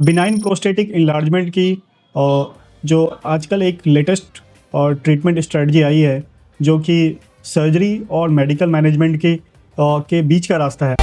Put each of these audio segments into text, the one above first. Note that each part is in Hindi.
बिनाइन प्रोस्टेटिक इन्लार्जमेंट की जो आजकल एक लेटेस्ट ट्रीटमेंट स्ट्रेटजी आई है, जो कि सर्जरी और मेडिकल मैनेजमेंट के बीच का रास्ता है।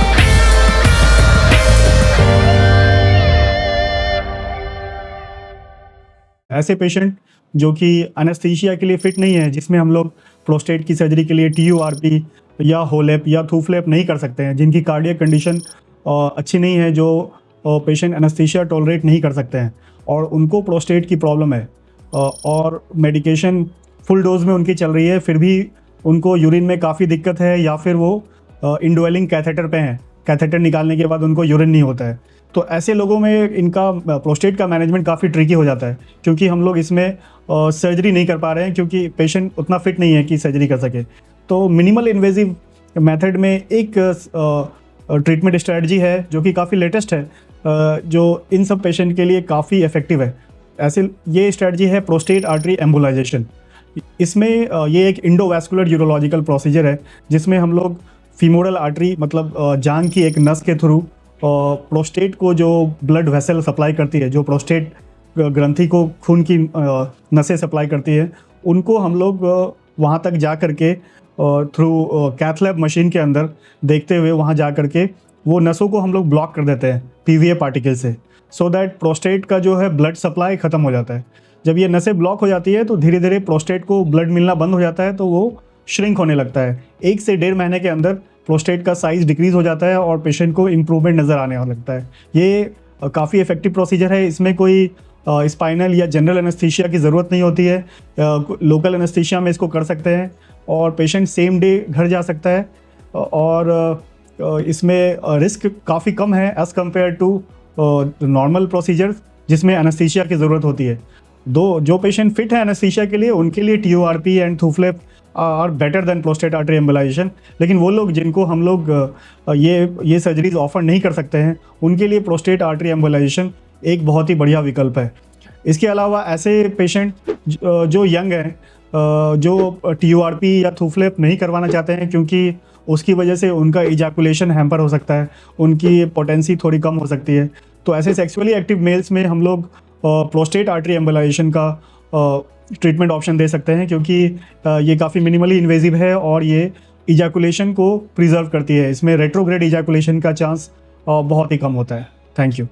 ऐसे पेशेंट जो कि एनेस्थीसिया के लिए फिट नहीं है, जिसमें हम लोग प्रोस्टेट की सर्जरी के लिए TURP या होलेप या थूफ्लेप नहीं कर सकते हैं, जिनकी कार्डियक कंडीशन अच्छी नहीं है, जो पेशेंट एनेस्थीसिया टॉलरेट नहीं कर सकते हैं और उनको प्रोस्टेट की प्रॉब्लम है और मेडिकेशन फुल डोज में उनकी चल रही है, फिर भी उनको यूरिन में काफ़ी दिक्कत है या फिर वो इंडवेलिंग कैथेटर पे हैं, कैथेटर निकालने के बाद उनको यूरिन नहीं होता है। तो ऐसे लोगों में इनका प्रोस्टेट का मैनेजमेंट काफ़ी ट्रिकी हो जाता है, क्योंकि हम लोग इसमें सर्जरी नहीं कर पा रहे हैं, क्योंकि पेशेंट उतना फिट नहीं है कि सर्जरी कर सके। तो मिनिमल इन्वेजिव मेथड में एक ट्रीटमेंट स्ट्रेटजी है जो कि काफ़ी लेटेस्ट है, जो इन सब पेशेंट के लिए काफ़ी इफ़ेक्टिव है। ऐसे ये स्ट्रेटजी है प्रोस्टेट आर्टरी एम्बोलाइजेशन। इसमें ये एक इंडोवैस्कुलर यूरोलॉजिकल प्रोसीजर है, जिसमें हम लोग फीमोरल आर्टरी मतलब जांघ की एक नस के थ्रू प्रोस्टेट को जो ब्लड वेसल सप्लाई करती है, जो प्रोस्टेट ग्रंथि को खून की नसें सप्लाई करती है, उनको हम लोग वहाँ तक जा कर के थ्रू कैथ लैब मशीन के अंदर देखते हुए वहाँ जा कर के वो नसों को हम लोग ब्लॉक कर देते हैं PVA पार्टिकल से, सो दैट प्रोस्टेट का जो है ब्लड सप्लाई ख़त्म हो जाता है। जब ये नसें ब्लॉक हो जाती है तो धीरे धीरे प्रोस्टेट को ब्लड मिलना बंद हो जाता है, तो वो श्रिंक होने लगता है। 1 से 1.5 महीने के अंदर प्रोस्टेट का साइज़ डिक्रीज़ हो जाता है और पेशेंट को इम्प्रूवमेंट नज़र आने लगता है। ये काफ़ी इफेक्टिव प्रोसीजर है। इसमें कोई स्पाइनल या जनरल एनेस्थीसिया की ज़रूरत नहीं होती है। लोकल एनेस्थीसिया में इसको कर सकते हैं और पेशेंट सेम डे घर जा सकता है और इसमें रिस्क काफ़ी कम है as compare to normal procedure जिसमें एनेस्थीसिया की ज़रूरत होती है। जो पेशेंट फिट है एनेस्थीसिया के लिए, उनके लिए TURP and ThuFLEP are better than prostate artery embolization. लेकिन वो लोग जिनको हम लोग ये सर्जरीज ऑफर नहीं कर सकते हैं, उनके लिए प्रोस्टेट आर्टरी एम्बोलाइजेशन एक बहुत ही बढ़िया विकल्प है। इसके अलावा ऐसे पेशेंट जो यंग हैं, जो TURP या थूफ्लेप नहीं करवाना चाहते हैं, क्योंकि उसकी वजह से उनका इजैकुलेशन हैम्पर हो सकता है, उनकी पोटेंसी थोड़ी कम हो सकती है, तो ऐसे सेक्सुअली एक्टिव मेल्स में हम लोग प्रोस्टेट आर्टरी एम्बोलाइजेशन का ट्रीटमेंट ऑप्शन दे सकते हैं, क्योंकि ये काफ़ी मिनिमली इन्वेजिव है और ये इजैकुलेशन को प्रिजर्व करती है। इसमें रेट्रोग्रेड इजैकुलेशन का चांस बहुत ही कम होता है। Thank you.